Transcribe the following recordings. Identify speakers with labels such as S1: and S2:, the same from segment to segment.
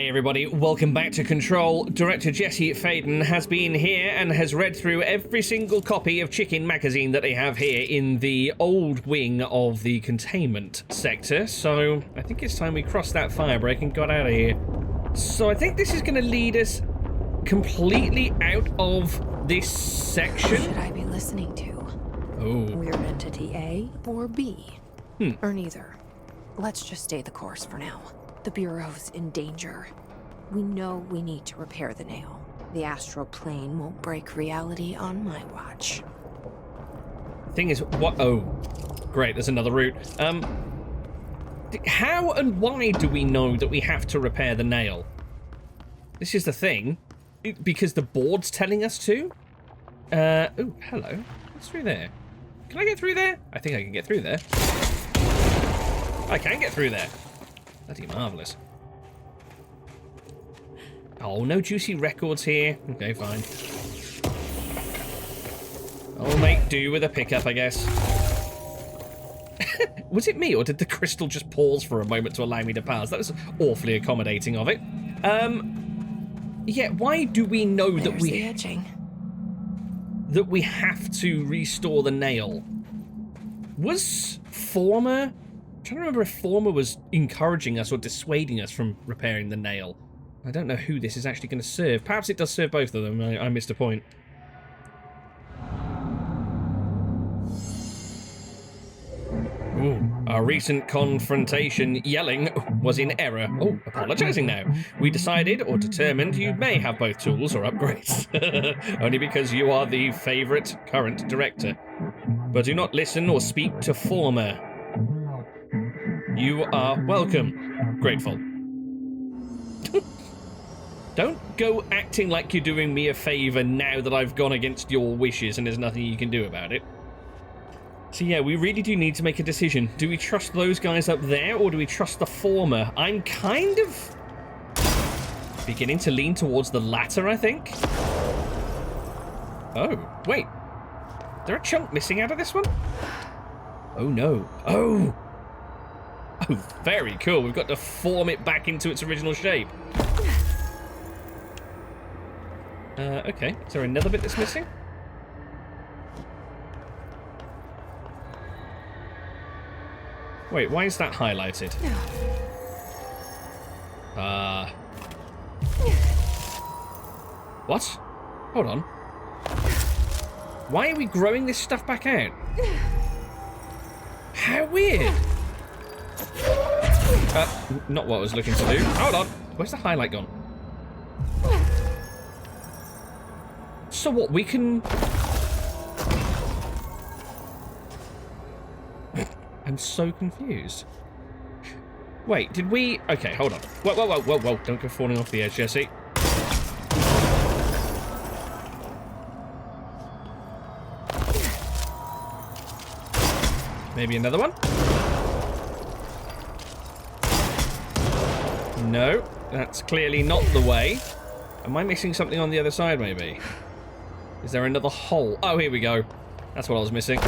S1: Hey everybody, welcome back to Control. Director Jesse Faden has been here and has read through every single copy of Chicken magazine that they have here in the old wing of the Containment sector, so I think it's time we cross that firebreak and got out of here. So I think this is going to lead us completely out of this section.
S2: Who should I be listening to?
S1: Oh.
S2: Weird entity A or B? Or neither. Let's just stay the course for now. The Bureau's in danger. We know we need to repair the nail. The astral plane won't break reality on my watch.
S1: Thing is, what? Oh, great, there's another route. How and why do we know that we have to repair the nail? This is the thing. Because the board's telling us to? Oh, hello. What's through there? Can I get through there? I think I can get through there. I can get through there. Bloody marvellous. Oh, no juicy records here. Okay, fine. I'll make do with a pickup, I guess. Was it me, or did the crystal just pause for a moment to allow me to pass? That was awfully accommodating of it. Yeah, why do we know
S2: There's
S1: that
S2: the etching.
S1: that we have to restore the nail? Was Former... I'm trying to remember if Former was encouraging us or dissuading us from repairing the nail. I don't know who this is actually going to serve. Perhaps it does serve both of them. I missed a point. Ooh, our recent confrontation yelling was in error. Oh, apologising now. We decided or determined you may have both tools or upgrades. Only because you are the favourite current director. But do not listen or speak to Former. You are welcome. Grateful. Don't go acting like you're doing me a favour now that I've gone against your wishes and there's nothing you can do about it. So yeah, we really do need to make a decision. Do we trust those guys up there or do we trust the former? I'm kind of beginning to lean towards the latter, I think. Oh, wait. Is there a chunk missing out of this one? Oh no. Oh! Oh, very cool. We've got to form it back into its original shape. Okay. Is there another bit that's missing? Wait, why is that highlighted? What? Hold on. Why are we growing this stuff back out? How weird. Not what I was looking to do. Hold on. Where's the highlight gone? So what, we can... I'm so confused. Wait, did we... Okay, hold on. Whoa, whoa, whoa, whoa, whoa. Don't go falling off the edge, Jesse. Maybe another one? No, that's clearly not the way. Am I missing something on the other side, maybe? Is there another hole? Oh, here we go. That's what I was missing.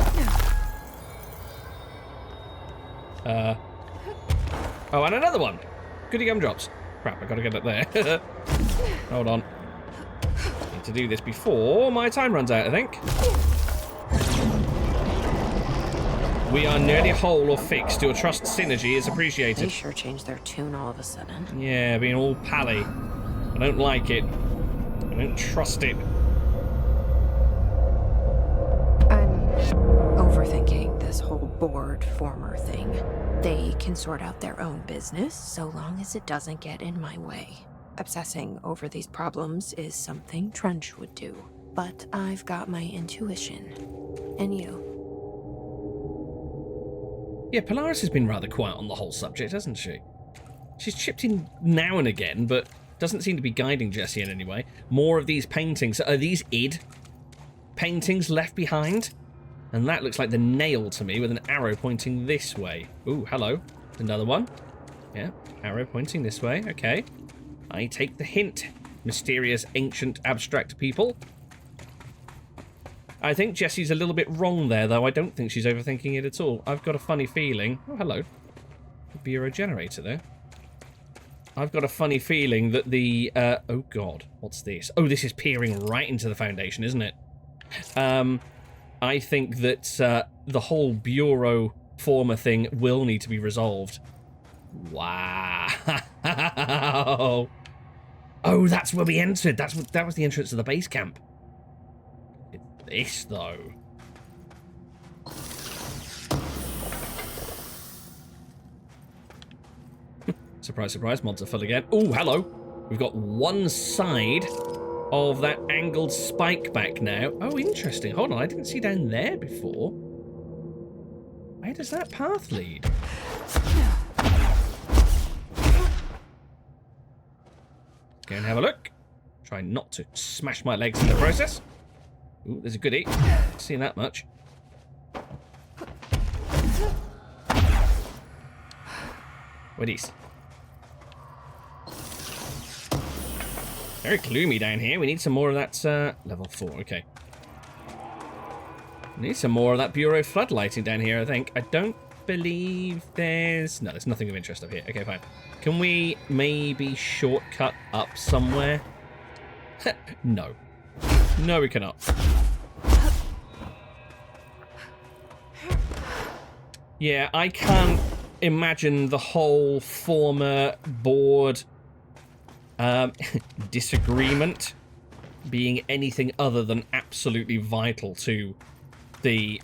S1: Oh, and another one. Goody gumdrops. Crap, I gotta get up there. Hold on. Need to do this before my time runs out, I think. We are nearly whole or fixed. Your trust synergy is appreciated.
S2: They sure changed their tune all of a sudden.
S1: Yeah, being all pally. I don't like it. I don't trust it.
S2: I'm overthinking this whole board former thing. They can sort out their own business so long as it doesn't get in my way. Obsessing over these problems is something Trench would do. But I've got my intuition. And you.
S1: Yeah, Polaris has been rather quiet on the whole subject, hasn't she? She's chipped in now and again, but doesn't seem to be guiding Jesse in any way. More of these paintings. Are these id paintings left behind? And that looks like the nail to me with an arrow pointing this way. Ooh, hello. Another one. Yeah, arrow pointing this way. Okay. I take the hint, mysterious, ancient, abstract people. I think Jessie's a little bit wrong there, though. I don't think she's overthinking it at all. I've got a funny feeling. Oh, hello. Could be a regenerator there. I've got a funny feeling that the... oh, God. What's this? Oh, this is peering right into the Foundation, isn't it? I think that the whole Bureau former thing will need to be resolved. Wow. Oh, that's where we entered. That was the entrance to the base camp. This, though. Surprise, surprise, mods are full again. Oh, hello. We've got one side of that angled spike back now. Oh, interesting. Hold on, I didn't see down there before. Where does that path lead? Go and have a look. Try not to smash my legs in the process. Ooh, there's a goodie. Not seeing that much. What is? Very gloomy down here. We need some more of that, level 4, okay. We need some more of that Bureau floodlighting down here, I think. I don't believe there's... No, there's nothing of interest up here. Okay, fine. Can we maybe shortcut up somewhere? No. No, we cannot. Yeah, I can't imagine the whole former board disagreement being anything other than absolutely vital to the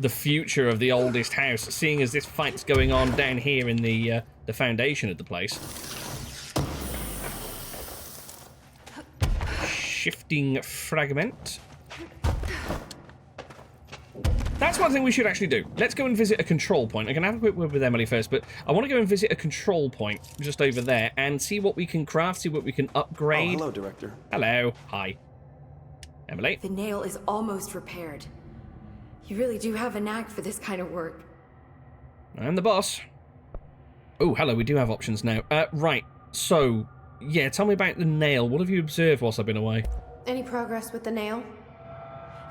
S1: future of the oldest house, seeing as this fight's going on down here in the foundation of the place. Shifting fragment. That's one thing we should actually do. Let's go and visit a control point. I'm going to have a quick word with Emily first, but I want to go and visit a control point just over there and see what we can craft, see what we can upgrade.
S3: Oh, hello, Director.
S1: Hello. Hi. Emily.
S4: The nail is almost repaired. You really do have a knack for this kind of work.
S1: I'm the boss. Oh, hello. We do have options now. Right. So, yeah, tell me about the nail. What have you observed whilst I've been away?
S2: Any progress with the nail?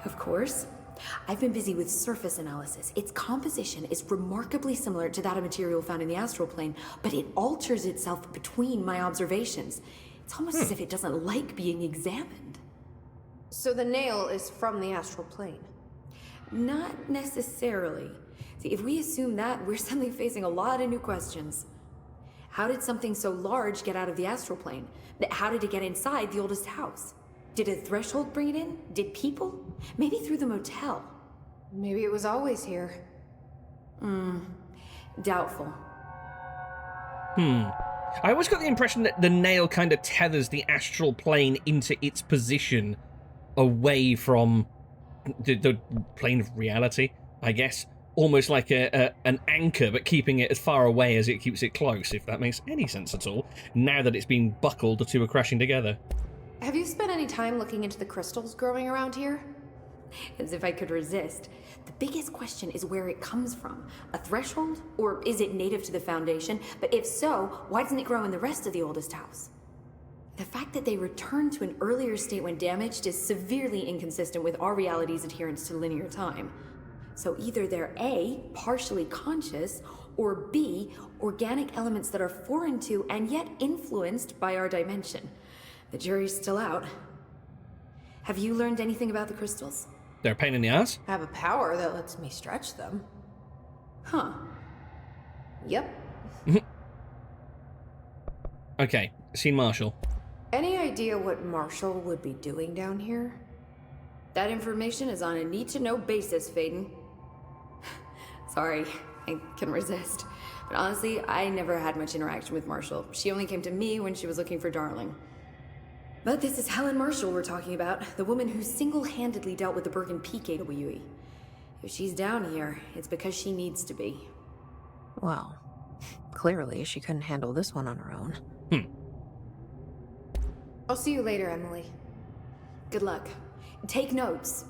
S4: Of course. I've been busy with surface analysis. Its composition is remarkably similar to that of material found in the astral plane, but it alters itself between my observations. It's almost as if it doesn't like being examined.
S2: So the nail is from the astral plane?
S4: Not necessarily. See, if we assume that, we're suddenly facing a lot of new questions. How did something so large get out of the astral plane? How did it get inside the oldest house? Did a threshold bring it in? Did people? Maybe through the motel.
S2: Maybe it was always here.
S4: Doubtful.
S1: I always got the impression that the nail kind of tethers the astral plane into its position away from the plane of reality, I guess. Almost like an anchor, but keeping it as far away as it keeps it close, if that makes any sense at all. Now that it's been buckled, the two are crashing together.
S2: Have you spent any time looking into the crystals growing around here?
S4: As if I could resist. The biggest question is where it comes from. A threshold? Or is it native to the Foundation? But if so, why doesn't it grow in the rest of the oldest house? The fact that they returned to an earlier state when damaged is severely inconsistent with our reality's adherence to linear time. So either they're A, partially conscious, or B, organic elements that are foreign to and yet influenced by our dimension. The jury's still out. Have you learned anything about the crystals?
S1: They're a pain in the ass?
S2: I have a power that lets me stretch them.
S4: Huh.
S2: Yep.
S1: Okay, seen Marshall.
S2: Any idea what Marshall would be doing down here?
S4: That information is on a need-to-know basis, Faden. Sorry, I can resist. But honestly, I never had much interaction with Marshall. She only came to me when she was looking for Darling. But this is Helen Marshall we're talking about, the woman who single-handedly dealt with the Bergen Peak AWE. If she's down here, it's because she needs to be.
S2: Well, clearly she couldn't handle this one on her own.
S4: I'll see you later, Emily. Good luck. Take notes.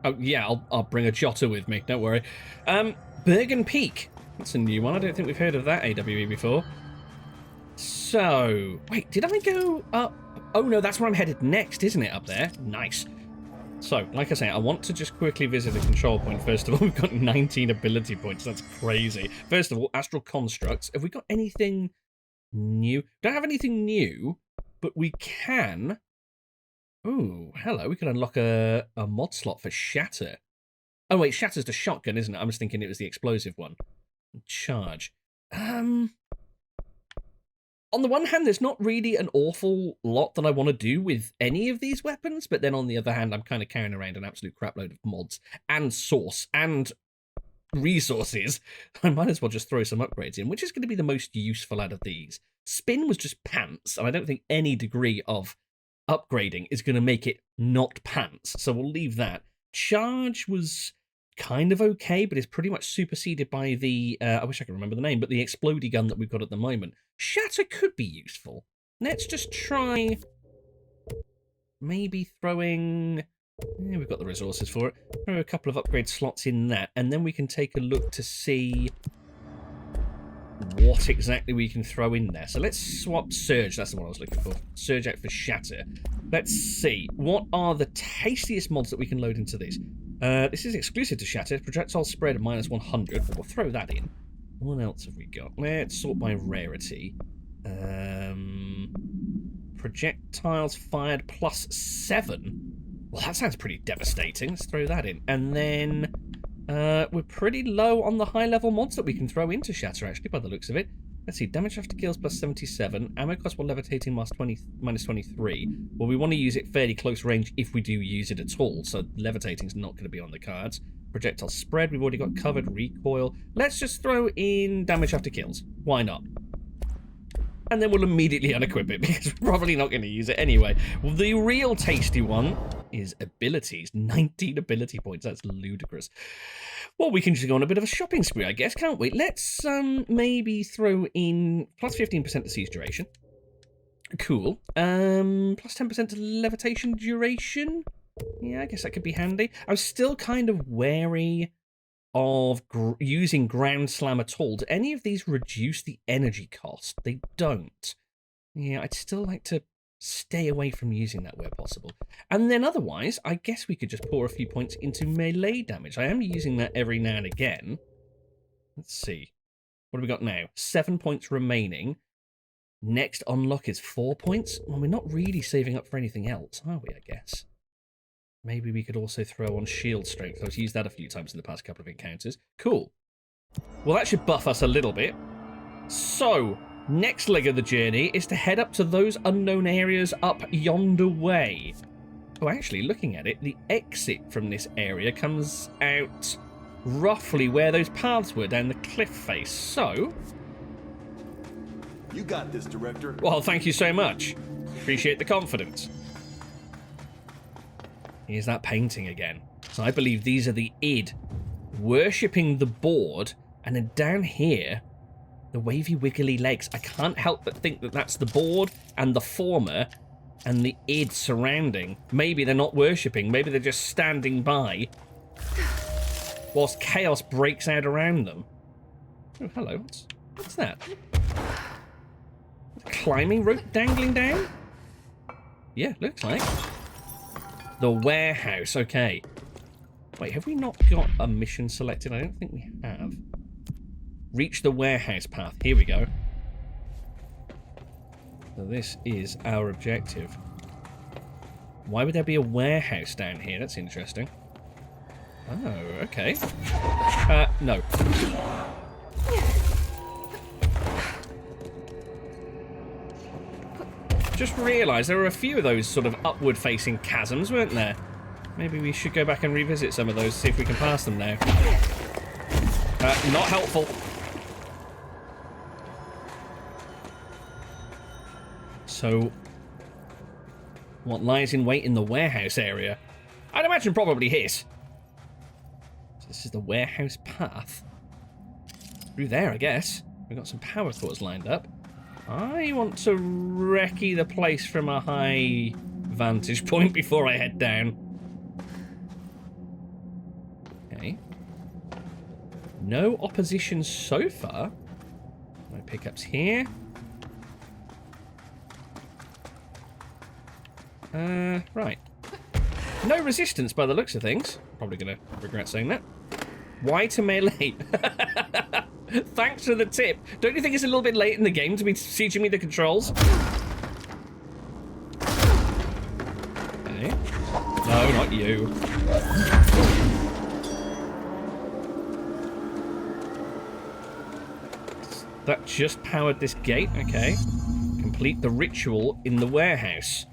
S1: Oh, yeah, I'll bring a jotter with me, don't worry. Bergen Peak. That's a new one. I don't think we've heard of that AWE before. So, wait, did I go up? Oh, no, that's where I'm headed next, isn't it, up there? Nice. So, like I say, I want to just quickly visit a control point. First of all, we've got 19 ability points. That's crazy. First of all, astral constructs. Have we got anything new. Don't have anything new, but we can... Oh, hello. We can unlock a mod slot for Shatter. Oh, wait, Shatter's the shotgun, isn't it? I was thinking it was the explosive one. Charge. On the one hand, there's not really an awful lot that I want to do with any of these weapons, but then on the other hand, I'm kind of carrying around an absolute crapload of mods and source and resources. I might as well just throw some upgrades in, which is going to be the most useful out of these. Spin was just pants, and I don't think any degree of upgrading is going to make it not pants, so we'll leave that. Charge was kind of okay, but it's pretty much superseded by the, I wish I could remember the name, but the explodey gun that we've got at the moment. Shatter could be useful. Let's just try maybe throwing... Yeah, we've got the resources for it. Throw a couple of upgrade slots in that, and then we can take a look to see what exactly we can throw in there. So let's swap Surge. That's the one I was looking for. Surge out for Shatter. Let's see. What are the tastiest mods that we can load into these? This is exclusive to Shatter. Projectile spread of -100. But we'll throw that in. What else have we got? Let's sort by rarity. Projectiles fired +7. Well, that sounds pretty devastating. Let's throw that in. And then we're pretty low on the high-level mods that we can throw into Shatter, actually, by the looks of it. Let's see. Damage after kills +77. Ammo cost while levitating -23. Well, we want to use it fairly close range if we do use it at all, so levitating's not going to be on the cards. Projectile spread, we've already got covered. Recoil. Let's just throw in damage after kills. Why not? And then we'll immediately unequip it, because we're probably not going to use it anyway. Well, the real tasty one is abilities. 19 ability points. That's ludicrous. Well, we can just go on a bit of a shopping spree, I guess, can't we? Let's maybe throw in +15% to siege duration. Cool. +10% to levitation duration. Yeah, I guess that could be handy. I was still kind of wary of using Ground Slam at all. Do any of these reduce the energy cost? They don't. Yeah, I'd still like to stay away from using that where possible. And then otherwise, I guess we could just pour a few points into melee damage. I am using that every now and again. Let's see. What have we got now? 7 points remaining. Next unlock is 4 points. Well, we're not really saving up for anything else, are we, I guess? Maybe we could also throw on shield strength. I've used that a few times in the past couple of encounters. Cool. Well, that should buff us a little bit. So, next leg of the journey is to head up to those unknown areas up yonder way. Oh, actually, looking at it, the exit from this area comes out roughly where those paths were down the cliff face. So...
S3: You got this, Director.
S1: Well, thank you so much. Appreciate the confidence. Here's that painting again. So I believe these are the id worshipping the board, and then down here, the wavy wiggly legs. I can't help but think that that's the board and the former and the id surrounding. Maybe they're not worshipping, maybe they're just standing by whilst chaos breaks out around them. Oh, hello. What's that? Climbing rope dangling down? Yeah, looks like. The warehouse, okay. Wait, have we not got a mission selected? I don't think we have. Reach the warehouse path. Here we go. So this is our objective. Why would there be a warehouse down here? That's interesting. Oh, okay. No. Just realised there were a few of those sort of upward-facing chasms, weren't there? Maybe we should go back and revisit some of those, see if we can pass them now. Not helpful. So, what lies in wait in the warehouse area? I'd imagine probably his. So this is the warehouse path. Through there, I guess. We've got some power cords lined up. I want to recce the place from a high vantage point before I head down. Okay. No opposition so far. My pickups here. Right. No resistance by the looks of things. Probably going to regret saying that. Why to melee? Thanks for the tip. Don't you think it's a little bit late in the game to be teaching me the controls? Okay. No, not you. That just powered this gate. Okay. Complete the ritual in the warehouse.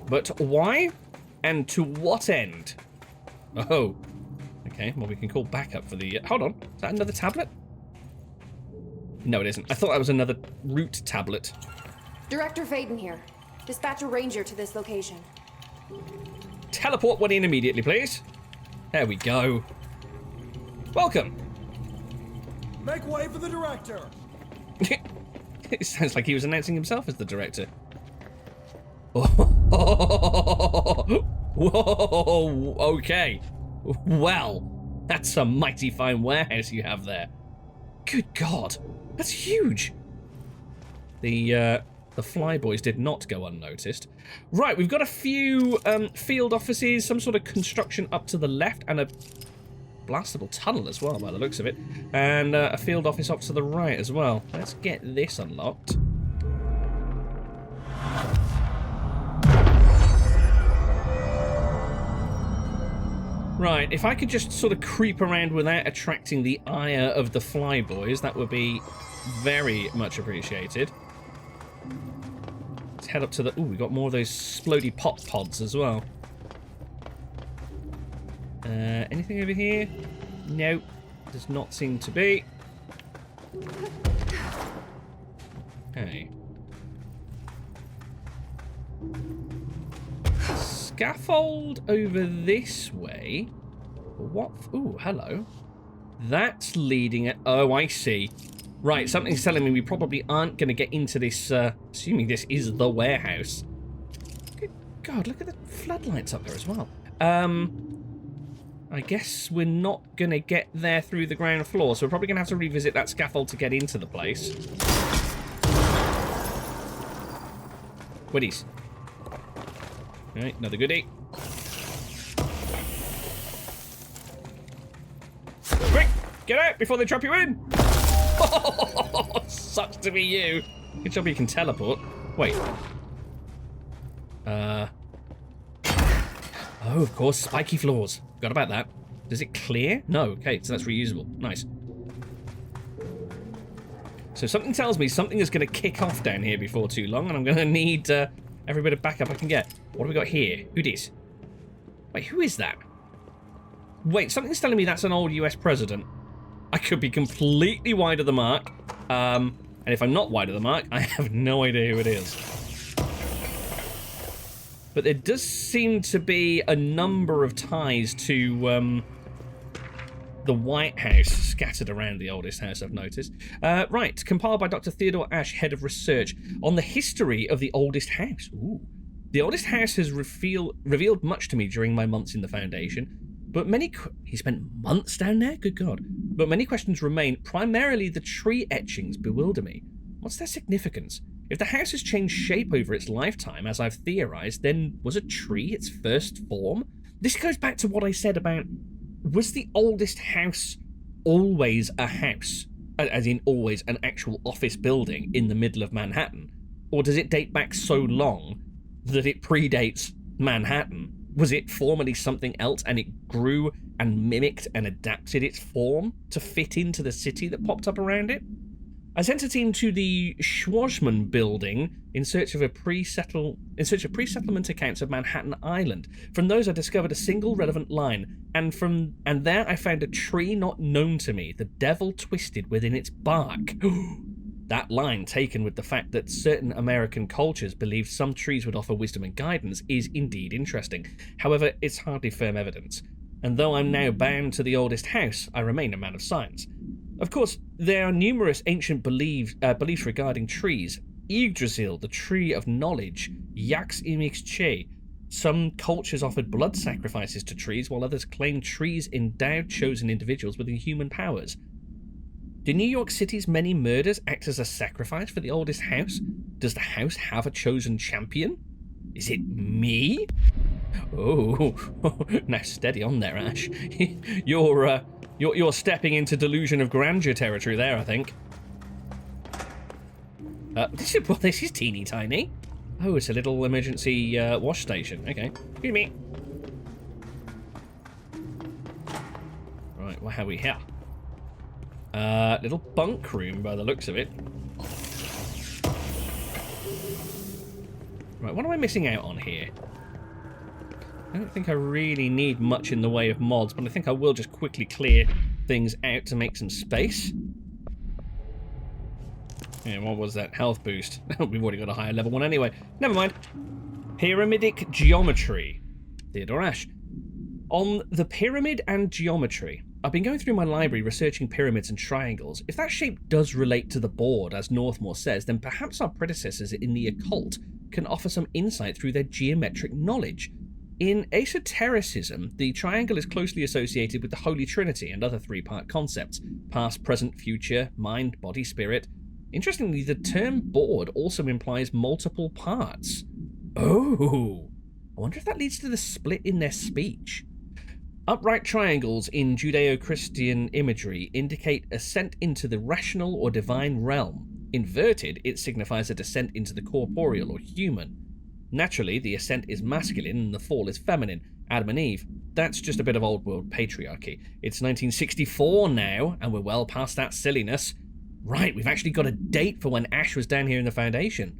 S1: But why? And to what end? Oh. Okay, well, we can call backup for the... hold on. Is that another tablet? No, it isn't. I thought that was another root tablet.
S3: Director Faden here. Dispatch a ranger to this location.
S1: Teleport one in immediately, please. There we go. Welcome.
S5: Make way for the director.
S1: It sounds like he was announcing himself as the director. Whoa, okay. Well, that's a mighty fine warehouse you have there. Good God, that's huge. The flyboys did not go unnoticed. Right, we've got a few field offices, some sort of construction up to the left, and a blastable tunnel as well, by the looks of it. And a field office off to the right as well. Let's get this unlocked. Right, if I could just sort of creep around without attracting the ire of the flyboys, that would be very much appreciated. Let's head up to the... ooh, we got more of those splody pop pods as well. Anything over here? No, does not seem to be. Okay. Scaffold over this way. What? Ooh, hello. That's leading at... oh, I see. Right, something's telling me we probably aren't going to get into this, assuming this is the warehouse. Good God, look at the floodlights up there as well. I guess we're not going to get there through the ground floor, so we're probably going to have to revisit that scaffold to get into the place. Goodies. Alright, another goodie. Quick! Get out before they trap you in! Sucks to be you. Good job you can teleport. Wait. Oh, of course, spiky floors. Forgot about that. Does it clear? No, okay, so that's reusable. Nice. So something tells me something is going to kick off down here before too long, and I'm going to need every bit of backup I can get. What do we got here? Who dis? Wait, who is that? Wait, something's telling me that's an old US president. I could be completely wide of the mark. And if I'm not wide of the mark, I have no idea who it is. But there does seem to be a number of ties to the White House scattered around the oldest house, I've noticed. Right, compiled by Dr. Theodore Ash, head of research, on the history of the oldest house. Ooh. The oldest house has revealed much to me during my months in the Foundation, but he spent months down there? Good God. But many questions remain. Primarily, the tree etchings bewilder me. What's their significance? If the house has changed shape over its lifetime, as I've theorized, then was a tree its first form? This goes back to what I said about, was the oldest house always a house? As in always an actual office building in the middle of Manhattan? Or does it date back so long that it predates Manhattan? Was it formerly something else and it grew and mimicked and adapted its form to fit into the city that popped up around it? I sent a team to the Schwarzman building in search of pre-settlement accounts of Manhattan Island. From those I discovered a single relevant line, and there I found a tree not known to me, the devil twisted within its bark. That line, taken with the fact that certain American cultures believed some trees would offer wisdom and guidance, is indeed interesting. However, it's hardly firm evidence. And though I'm now bound to the oldest house, I remain a man of science. Of course, there are numerous ancient beliefs regarding trees. Yggdrasil, the tree of knowledge, Yax Imix Che. Some cultures offered blood sacrifices to trees, while others claimed trees endowed chosen individuals with inhuman powers. Do New York City's many murders act as a sacrifice for the oldest house? Does the house have a chosen champion? Is it me? Oh, now steady on there, Ash. You're stepping into delusion of grandeur territory there, I think. This is teeny tiny. Oh, it's a little emergency wash station. Okay, excuse me. Right, what have we here? Little bunk room by the looks of it. Right, what am I missing out on here? I don't think I really need much in the way of mods, but I think I will just quickly clear things out to make some space. Yeah, what was that? Health boost. We've already got a higher level one anyway. Never mind. Pyramidic geometry. Theodore Ash. On the pyramid and geometry. I've been going through my library researching pyramids and triangles. If that shape does relate to the board, as Northmore says, then perhaps our predecessors in the occult can offer some insight through their geometric knowledge. In esotericism, the triangle is closely associated with the Holy Trinity and other three-part concepts: past, present, future, mind, body, spirit. Interestingly, the term board also implies multiple parts. Oh, I wonder if that leads to the split in their speech. Upright triangles in Judeo-Christian imagery indicate ascent into the rational or divine realm. Inverted, it signifies a descent into the corporeal or human. Naturally, the ascent is masculine and the fall is feminine. Adam and Eve. That's just a bit of old world patriarchy. It's 1964 now, and we're well past that silliness. Right, we've actually got a date for when Ash was down here in the Foundation.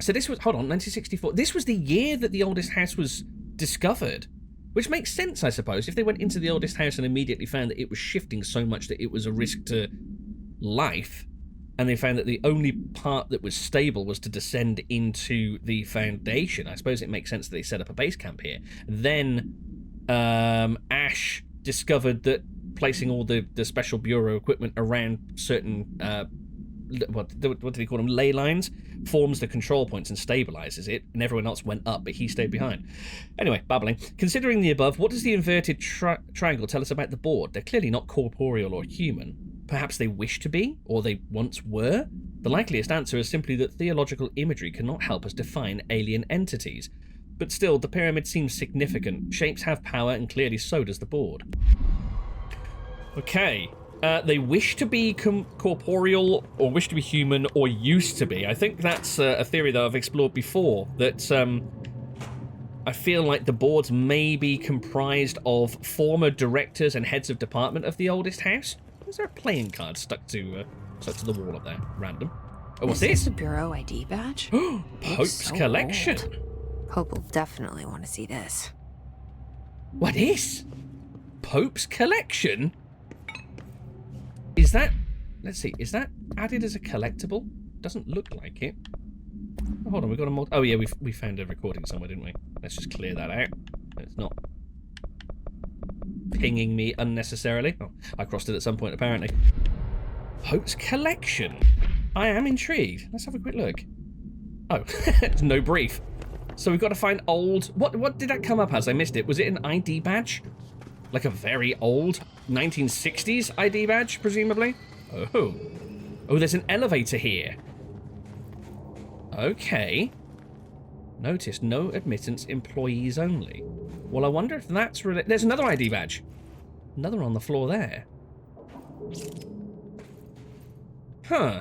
S1: So this was, hold on, 1964. This was the year that the oldest house was discovered. Which makes sense, I suppose, if they went into the oldest house and immediately found that it was shifting so much that it was a risk to life. And they found that the only part that was stable was to descend into the Foundation. I suppose it makes sense that they set up a base camp here. Then Ash discovered that placing all the Special Bureau equipment around certain, what did he call them, ley lines, forms the control points and stabilizes it, and everyone else went up, but he stayed behind. Anyway, babbling. Considering the above, what does the inverted triangle tell us about the board? They're clearly not corporeal or human. Perhaps they wish to be, or they once were? The likeliest answer is simply that theological imagery cannot help us define alien entities. But still, the pyramid seems significant. Shapes have power, and clearly so does the board. Okay. They wish to be corporeal, or wish to be human, or used to be. I think that's a theory that I've explored before, that I feel like the boards may be comprised of former directors and heads of department of the oldest house. Is there a playing card stuck to the wall up there? Random. Oh, what's this?
S2: Is this a Bureau ID badge?
S1: Pope's
S2: so
S1: collection.
S2: Old. Pope will definitely want to see this.
S1: What is? Pope's collection? Is that... Let's see. Is that added as a collectible? Doesn't look like it. Oh, hold on. We've got a Oh, yeah. We found a recording somewhere, didn't we? Let's just clear that out. It's not pinging me unnecessarily. Oh, I crossed it at some point, apparently. Pope's collection. I am intrigued. Let's have a quick look. Oh, it's no brief. So we've got to find old... What did that come up as? I missed it. Was it an ID badge? Like a very old 1960s ID badge, presumably? Oh. Oh, there's an elevator here. Okay. Notice no admittance, employees only. Well, I wonder if that's related. There's another ID badge. Another on the floor there. Huh.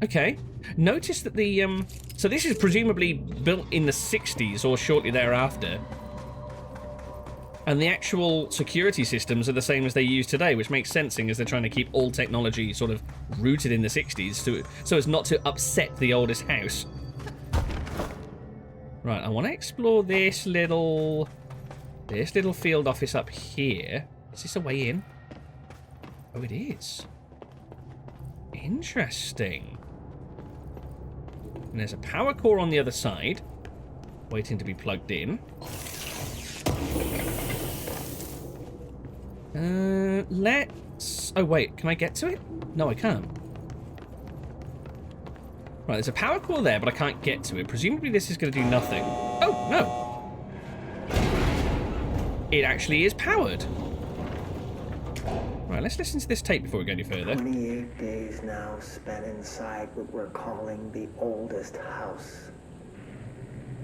S1: Okay. Notice that the, so this is presumably built in the 60s or shortly thereafter. And the actual security systems are the same as they use today, which makes sense, seeing as they're trying to keep all technology sort of rooted in the 60s so as not to upset the oldest house. Right, I want to explore this little field office up here. Is this a way in? Oh, it is. Interesting. And there's a power core on the other side, waiting to be plugged in. Let's... Oh, wait, can I get to it? No, I can't. Right, there's a power core there, but I can't get to it. Presumably this is going to do nothing. Oh, no. It actually is powered. Right, let's listen to this tape before we go any further.
S6: 28 days now spent inside what we're calling the oldest house.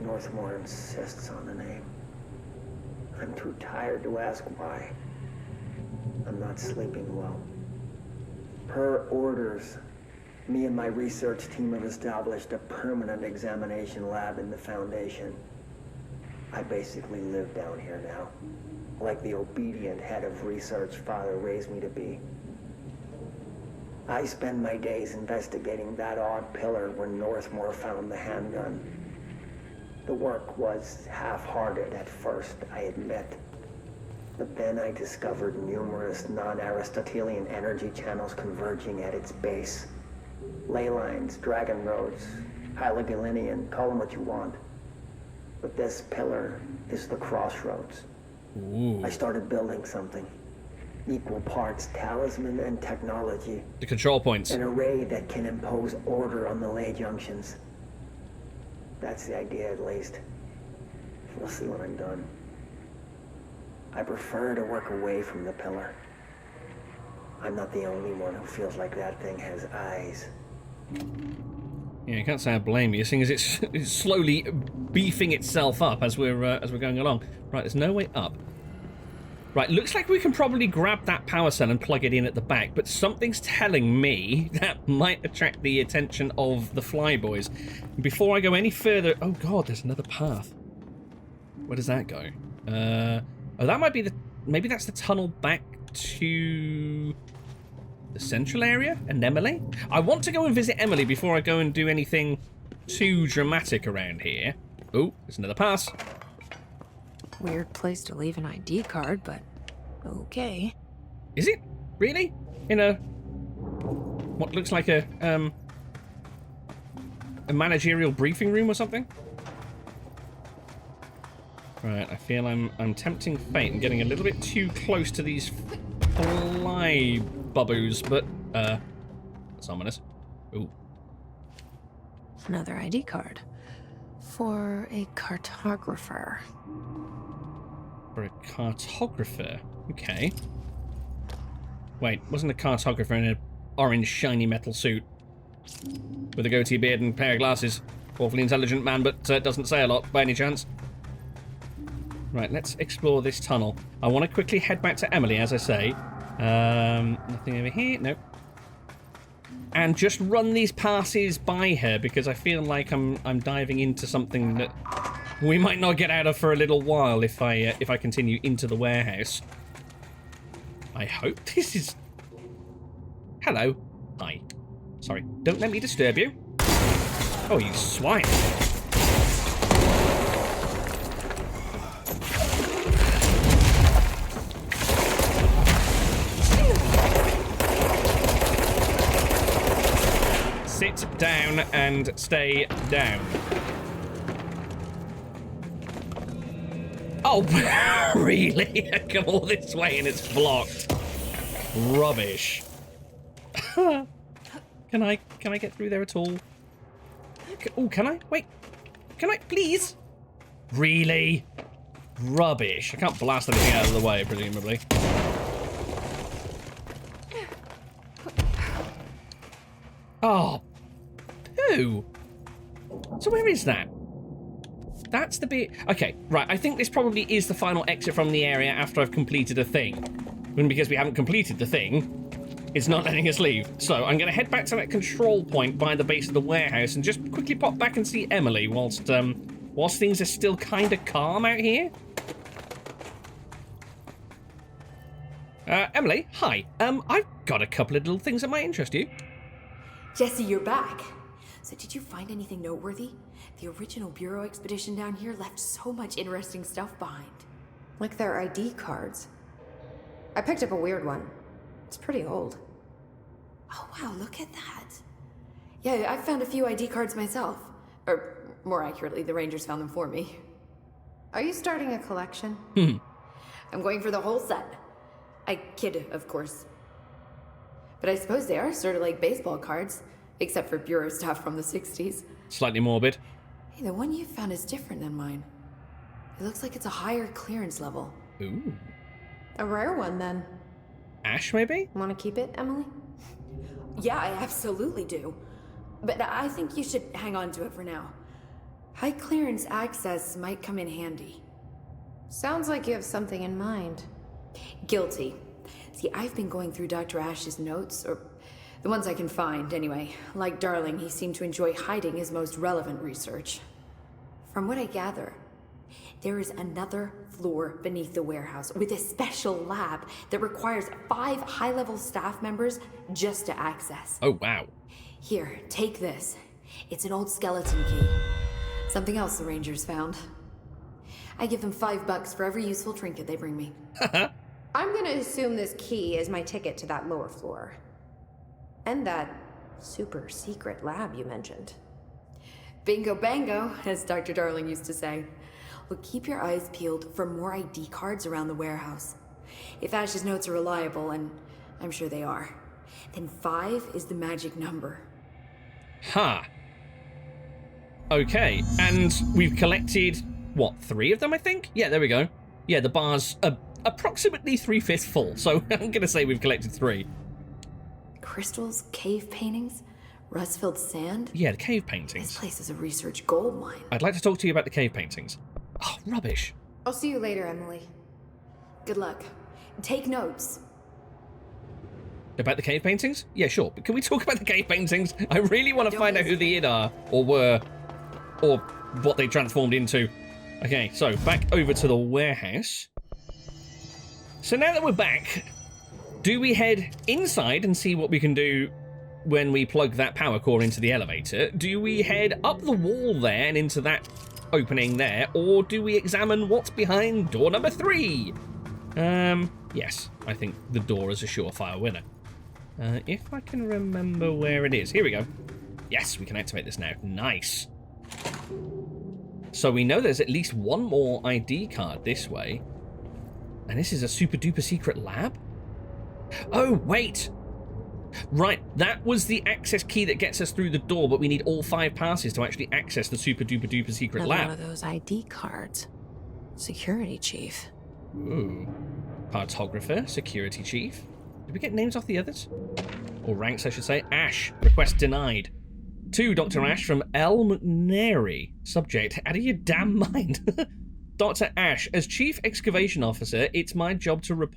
S6: Northmore insists on the name. I'm too tired to ask why. I'm not sleeping well. Per orders, me and my research team have established a permanent examination lab in the Foundation. I basically live down here now, like the obedient head of research Father raised me to be. I spend my days investigating that odd pillar where Northmore found the handgun. The work was half-hearted at first, I admit. But then I discovered numerous non-Aristotelian energy channels converging at its base. Ley lines, dragon roads, Hyligalinian, call them what you want. But this pillar is the crossroads.
S1: Ooh.
S6: I started building something. Equal parts talisman and technology.
S1: The control points.
S6: An array that can impose order on the ley junctions. That's the idea, at least. We'll see when I'm done. I prefer to work away from the pillar. I'm not the only one who feels like that thing has eyes.
S1: Yeah, you can't say I blame you, seeing as it's slowly beefing itself up as we're going along. Right, there's no way up. Right, looks like we can probably grab that power cell and plug it in at the back, but something's telling me that might attract the attention of the flyboys. Before I go any further... Oh god, there's another path. Where does that go? Oh, that might be the... Maybe that's the tunnel back to... the central area? Emily? I want to go and visit Emily before I go and do anything too dramatic around here. Oh, there's another pass.
S2: Weird place to leave an ID card, but okay.
S1: Is it? Really? In a... what looks like a managerial briefing room or something? Right, I feel I'm tempting fate and getting a little bit too close to these fly bubboos, but that's ominous. Ooh.
S2: Another ID card. For a cartographer.
S1: For a cartographer? Okay. Wait, wasn't a cartographer in an orange shiny metal suit? With a goatee beard and pair of glasses. Awfully intelligent man, but doesn't say a lot by any chance. Right, let's explore this tunnel. I want to quickly head back to Emily, as I say. Nothing over here? Nope. And just run these passes by her, because I feel like I'm diving into something that we might not get out of for a little while if I continue into the warehouse. I hope this is... Hello. Hi. Sorry. Don't let me disturb you. Oh, you swine. Sit down and stay down. Oh, really? I come all this way and it's blocked. Rubbish. Can I get through there at all? Oh, can I? Wait. Can I? Please? Really? Rubbish. I can't blast anything out of the way, presumably. Oh. Poo. So where is that? That's the bit... Okay, right. I think this probably is the final exit from the area after I've completed a thing. And because we haven't completed the thing, it's not letting us leave. So I'm going to head back to that control point by the base of the warehouse and just quickly pop back and see Emily whilst things are still kind of calm out here. Emily, hi. I've got a couple of little things that might interest you.
S4: Jesse, you're back. So did you find anything noteworthy? The original Bureau expedition down here left so much interesting stuff behind.
S3: Like their ID cards. I picked up a weird one. It's pretty old.
S4: Oh wow, look at that. Yeah, I found a few ID cards myself. Or, more accurately, the Rangers found them for me.
S3: Are you starting a collection?
S4: I'm going for the whole set. I kid, of course. But I suppose they are sort of like baseball cards, except for Bureau stuff from the 60s.
S1: Slightly morbid.
S4: Hey, the one you found is different than mine. It looks like it's a higher clearance level.
S1: Ooh.
S3: A rare one, then.
S1: Ash, maybe?
S3: Want to keep it, Emily?
S4: Yeah, I absolutely do. But I think you should hang on to it for now. High clearance access might come in handy.
S3: Sounds like you have something in mind.
S4: Guilty. See, I've been going through Dr. Ash's notes, or the ones I can find, anyway. Like Darling, he seemed to enjoy hiding his most relevant research. From what I gather, there is another floor beneath the warehouse with a special lab that requires 5 high-level staff members just to access.
S1: Oh, wow.
S4: Here, take this. It's an old skeleton key. Something else the Rangers found. I give them $5 for every useful trinket they bring me.
S3: I'm gonna assume this key is my ticket to that lower floor. And that super secret lab you mentioned.
S4: Bingo bango, as Dr. Darling used to say. Well, keep your eyes peeled for more ID cards around the warehouse. If Ash's notes are reliable, and I'm sure they are, then 5 is the magic number.
S1: Ha. Okay, and we've collected, what, 3 of them, I think? Yeah, there we go. Yeah, the bar's approximately 3/5 full, so I'm going to say we've collected 3.
S4: Crystals, cave paintings, rust-filled sand.
S1: Yeah, the cave paintings.
S4: This place is a research gold mine.
S1: I'd like to talk to you about the cave paintings. Oh, rubbish.
S3: I'll see you later, Emily.
S4: Good luck. Take notes.
S1: About the cave paintings? Yeah, sure. But can we talk about the cave paintings? I really want to find out who the id are, or were, or what they transformed into. Okay, so back over to the warehouse. So now that we're back, do we head inside and see what we can do when we plug that power core into the elevator? Do we head up the wall there and into that opening there, or do we examine what's behind door number 3? Yes, I think the door is a surefire winner. If I can remember where it is. Here we go. Yes, we can activate this now. Nice. So we know there's at least one more ID card this way. And this is a super duper secret lab? Oh, wait! Right, that was the access key that gets us through the door, but we need all 5 passes to actually access the super duper duper secret lab.
S2: One of those ID cards. Security chief.
S1: Ooh. Cartographer, security chief. Did we get names off the others? Or ranks, I should say. Ash, request denied. To Dr. Ash from L. McNary. Subject, out of your damn mind. Dr. Ash, as Chief Excavation Officer, it's my job to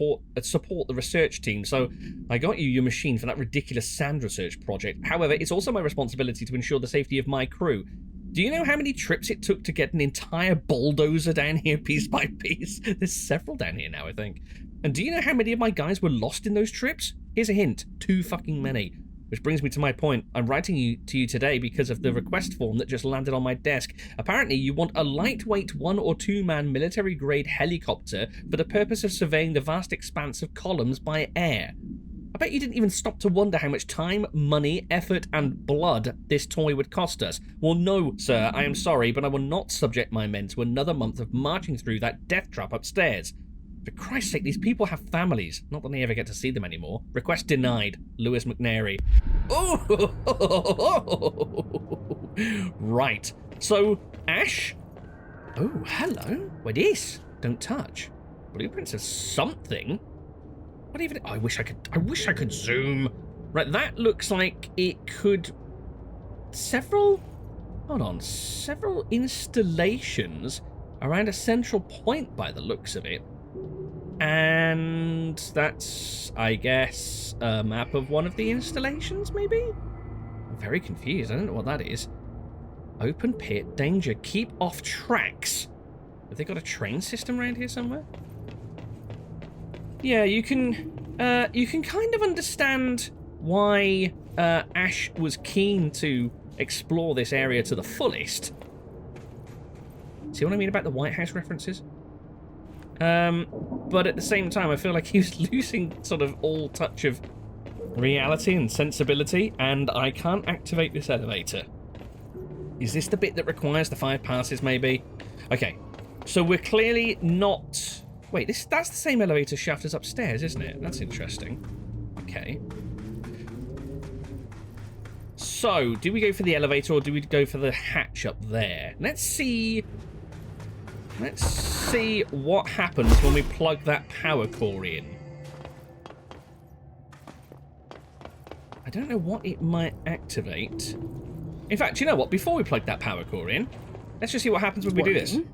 S1: support the research team, so I got you your machine for that ridiculous sand research project. However, it's also my responsibility to ensure the safety of my crew. Do you know how many trips it took to get an entire bulldozer down here piece by piece? There's several down here now, I think. And do you know how many of my guys were lost in those trips? Here's a hint. 2 fucking many. Which brings me to my point. I'm writing to you today because of the request form that just landed on my desk. Apparently, you want a lightweight 1 or 2 man military-grade helicopter for the purpose of surveying the vast expanse of columns by air. I bet you didn't even stop to wonder how much time, money, effort, and blood this toy would cost us. Well, no, sir, I am sorry, but I will not subject my men to another month of marching through that death trap upstairs. For Christ's sake, these people have families. Not that they ever get to see them anymore. Request denied. Lewis McNary. Oh! Right. So, Ash? Oh, hello. What is? Don't touch. Blueprints of something? What even? I wish I could zoom. Right, that looks like it could... Several installations around a central point by the looks of it. And that's, I guess, a map of one of the installations, maybe? I'm very confused. I don't know what that is. Open pit, danger, keep off tracks. Have they got a train system around here somewhere? Yeah, you can kind of understand why Ash was keen to explore this area to the fullest. See what I mean about the White House references? But at the same time, I feel like he was losing sort of all touch of reality and sensibility, and I can't activate this elevator. Is this the bit that requires the 5 passes, maybe? Okay, so we're clearly not... Wait, that's the same elevator shaft as upstairs, isn't it? That's interesting. Okay. So, do we go for the elevator, or do we go for the hatch up there? Let's see what happens when we plug that power core in. I don't know what it might activate. In fact, you know what? Before we plug that power core in, Let's just see what happens when we do this.
S2: It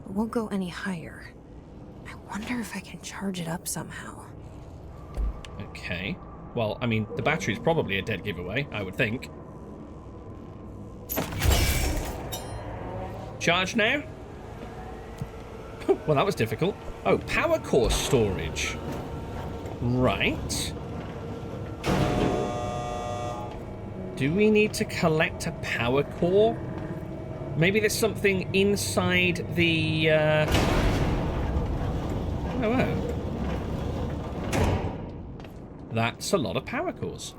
S2: won't go any higher. I wonder if I can charge it up somehow.
S1: Okay. Well, I mean, the battery's probably a dead giveaway, I would think. Charge now? Well, that was difficult. Oh, power core storage. Right. Do we need to collect a power core? Maybe there's something inside the... Oh. That's a lot of power cores.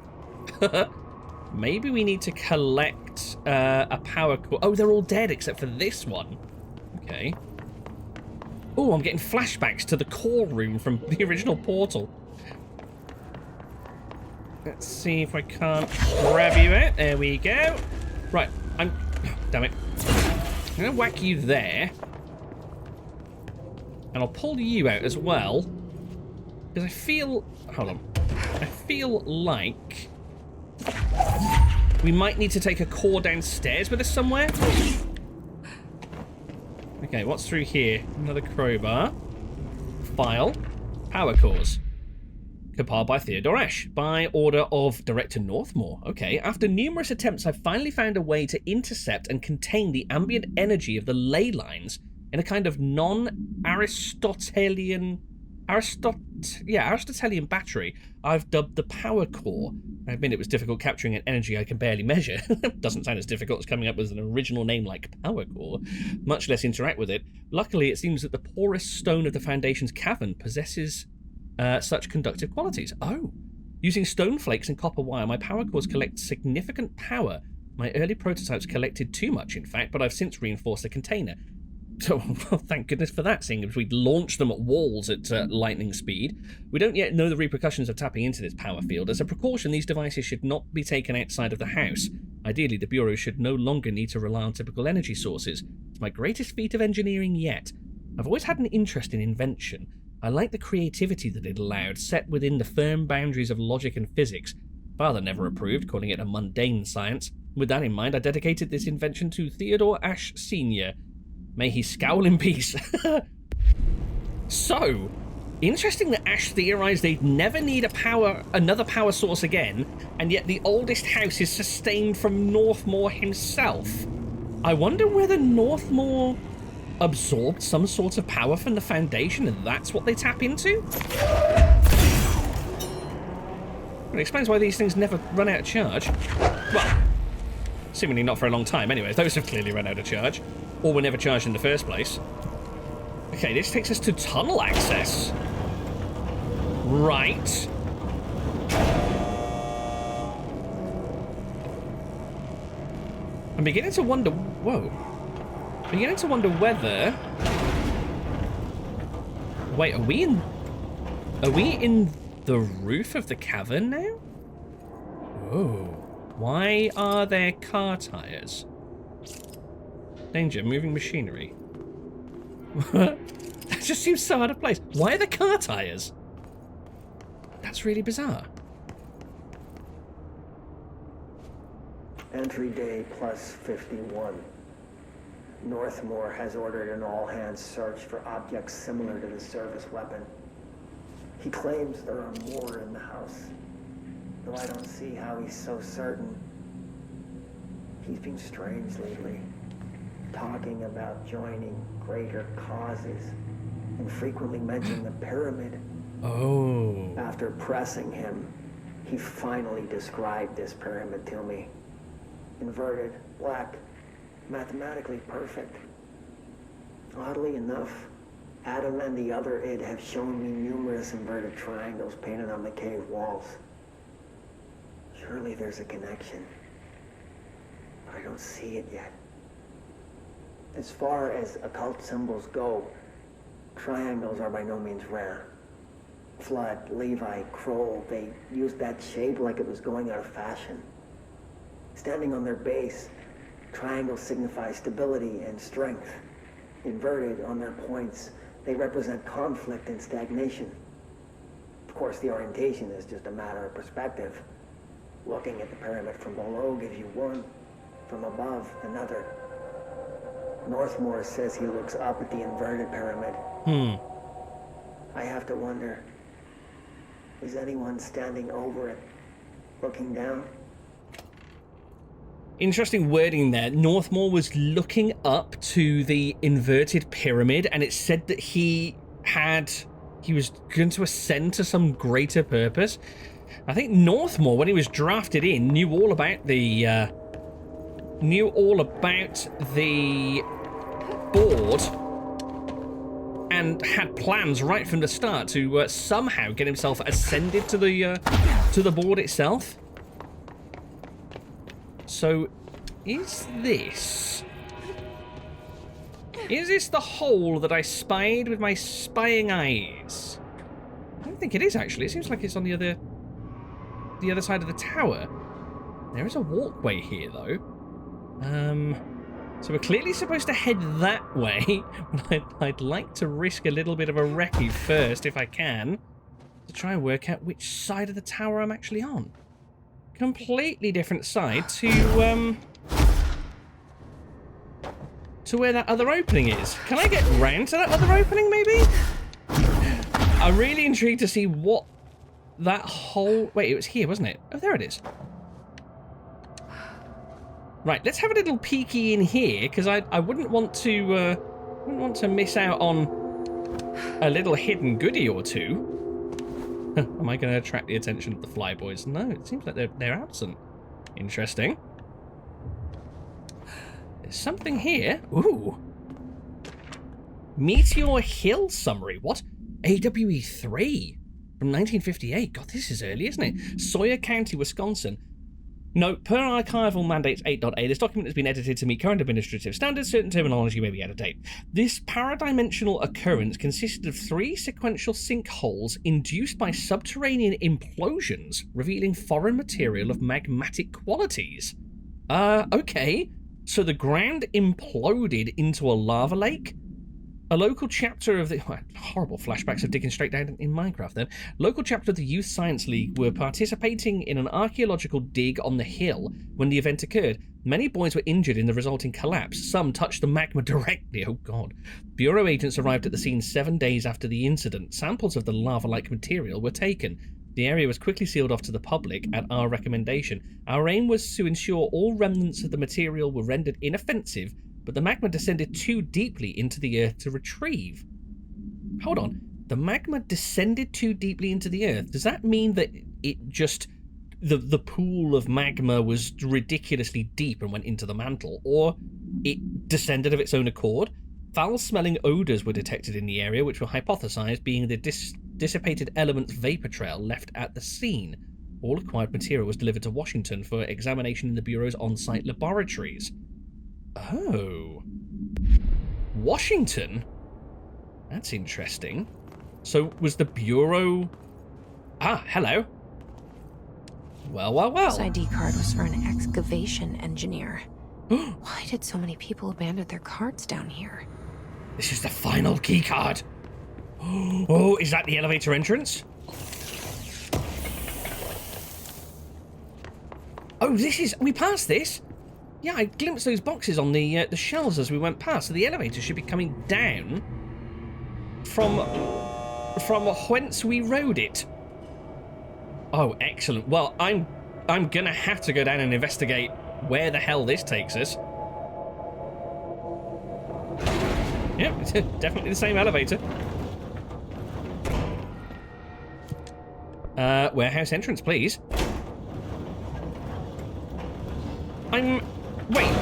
S1: Maybe we need to collect a power core. Oh, they're all dead except for this one. Okay. Oh, I'm getting flashbacks to the core room from the original Portal. Let's see if I can't grab you out. There we go. Right, damn it. I'm going to whack you there. And I'll pull you out as well. Because I feel... Hold on. I feel like... we might need to take a core downstairs with us somewhere. Okay, what's through here? Another crowbar. File. Power cores. Compiled by Theodore Ash, by order of Director Northmore. Okay, after numerous attempts, I've finally found a way to intercept and contain the ambient energy of the ley lines in a kind of non-Aristotelian... Aristotelian battery I've dubbed the power core. I admit it was difficult capturing an energy I can barely measure. Doesn't sound as difficult as coming up with an original name like power core, much less interact with it. Luckily, it seems that the porous stone of the Foundation's cavern possesses such conductive qualities. Oh, using stone flakes and copper wire, my power cores collect significant power. My early prototypes collected too much, in fact, but I've since reinforced the container. So, well, thank goodness for that, seeing as we'd launched them at walls at lightning speed. We don't yet know the repercussions of tapping into this power field. As a precaution, these devices should not be taken outside of the house. Ideally, the Bureau should no longer need to rely on typical energy sources. It's my greatest feat of engineering yet. I've always had an interest in invention. I like the creativity that it allowed, set within the firm boundaries of logic and physics. Father never approved, calling it a mundane science. With that in mind, I dedicated this invention to Theodore Ash Sr., may he scowl in peace. So, interesting that Ash theorized they'd never need another power source again, and yet the oldest house is sustained from Northmore himself. I wonder whether Northmore absorbed some sort of power from the Foundation and that's what they tap into? It explains why these things never run out of charge. Well, seemingly not for a long time anyway. Those have clearly run out of charge. Or were never charged in the first place. Okay, this takes us to tunnel access. Right. I'm beginning to wonder... Whoa. Beginning to wonder whether... Wait, are we in the roof of the cavern now? Whoa. Why are there car tires? Danger, moving machinery. That just seems so out of place. Why are there car tires? That's really bizarre.
S6: Entry day plus 51. Northmore has ordered an all-hands search for objects similar to the service weapon. He claims there are more in the house, though I don't see how he's so certain. He's been strange lately, talking about joining greater causes, and frequently mentioning the pyramid.
S1: Oh.
S6: After pressing him, he finally described this pyramid to me. Inverted, black, mathematically perfect. Oddly enough, Adam and the other id have shown me numerous inverted triangles painted on the cave walls. Surely there's a connection, but I don't see it yet. As far as occult symbols go, triangles are by no means rare. Flood, Levi, Kroll, they used that shape like it was going out of fashion. Standing on their base, triangles signify stability and strength. Inverted on their points, they represent conflict and stagnation. Of course, the orientation is just a matter of perspective. Looking at the pyramid from below gives you one, from above another. Northmore says he looks up at the inverted pyramid. I have to wonder, is anyone standing over it, looking down?
S1: Interesting wording there. Northmore was looking up to the inverted pyramid, and it said that he was going to ascend to some greater purpose. I think Northmore, when he was drafted in, knew all about the board and had plans right from the start to somehow get himself ascended to the board itself. So, is this the hole that I spied with my spying eyes? I don't think it is, actually. It seems like it's on the other side of the tower. There is a walkway here, though. So we're clearly supposed to head that way. I'd like to risk a little bit of a recce first, if I can, to try and work out which side of the tower I'm actually on. Completely different side to where that other opening is. Can I get round to that other opening, maybe? I'm really intrigued to see what that whole... Wait, it was here, wasn't it? Oh, there it is. Right, let's have a little peeky in here, because I wouldn't want to miss out on a little hidden goodie or two. Am I going to attract the attention of the flyboys? No, it seems like they're absent. Interesting. There's something here. Ooh. Meteor Hill summary. What? AWE3 from 1958. God, this is early, isn't it? Sawyer County, Wisconsin. Note, per archival mandates 8.a, this document has been edited to meet current administrative standards. Certain terminology may be out of date. This paradimensional occurrence consisted of 3 sequential sinkholes induced by subterranean implosions, revealing foreign material of magmatic qualities. Okay. So the ground imploded into a lava lake? A local chapter of the... horrible flashbacks of digging straight down in Minecraft then. Local chapter of the Youth Science League were participating in an archaeological dig on the hill when the event occurred. Many boys were injured in the resulting collapse. Some touched the magma directly. Oh, God. Bureau agents arrived at the scene 7 days after the incident. Samples of the lava-like material were taken. The area was quickly sealed off to the public at our recommendation. Our aim was to ensure all remnants of the material were rendered inoffensive, but the magma descended too deeply into the earth to retrieve. Hold on. The magma descended too deeply into the earth. Does that mean that it just... The pool of magma was ridiculously deep and went into the mantle? Or it descended of its own accord? Foul-smelling odours were detected in the area, which were hypothesised being the dissipated elements vapor trail left at the scene. All acquired material was delivered to Washington for examination in the Bureau's on-site laboratories. Oh. Washington? That's interesting. So, was the Bureau... Ah, hello. Well.
S2: This ID card was for an excavation engineer. Why did so many people abandon their cards down here?
S1: This is the final key card. Oh, is that the elevator entrance? Oh, this is... We passed this? Yeah, I glimpsed those boxes on the shelves as we went past. So the elevator should be coming down from whence we rode it. Oh, excellent. Well, I'm gonna have to go down and investigate where the hell this takes us. Yep, it's definitely the same elevator. Warehouse entrance, please. Wait.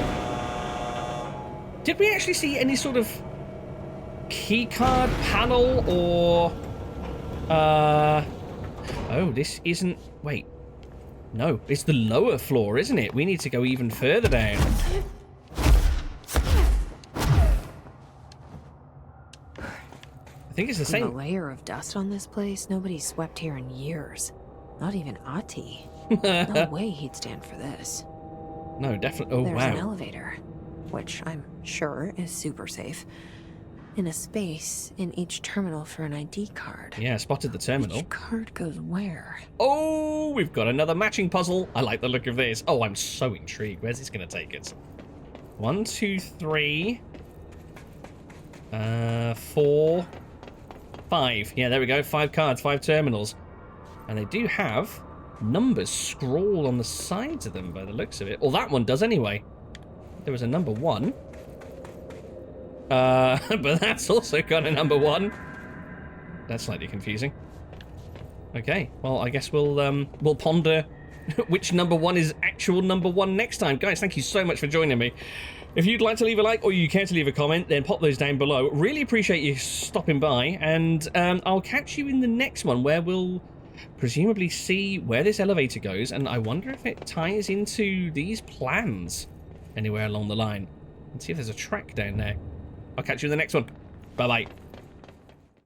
S1: Did we actually see any sort of keycard panel or... Oh, this isn't... Wait. No, it's the lower floor, isn't it? We need to go even further down. I think it's the same...
S2: A layer of dust on this place. Nobody's swept here in years. Not even Ati. No way he'd stand for this.
S1: No, definitely. Oh,
S2: There's
S1: wow.
S2: an elevator, which I'm sure is super safe, in a space in each terminal for an ID card.
S1: Yeah, spotted the terminal.
S2: Which card goes where?
S1: Oh, we've got another matching puzzle. I like the look of this. Oh, I'm so intrigued. Where's this going to take us? 1, 2, 3. 4, 5. Yeah, there we go. 5 cards, 5 terminals. And they do have numbers scrawled on the sides of them by the looks of it. Well, that one does anyway. There was a number 1. But that's also got a number 1. That's slightly confusing. Okay, well, I guess we'll ponder which number 1 is actual number 1 next time. Guys, thank you so much for joining me. If you'd like to leave a like or you care to leave a comment, then pop those down below. Really appreciate you stopping by, and I'll catch you in the next one where we'll presumably see where this elevator goes, and I wonder if it ties into these plans anywhere along the line. And see if there's a track down there. I'll catch you in the next one. Bye-bye.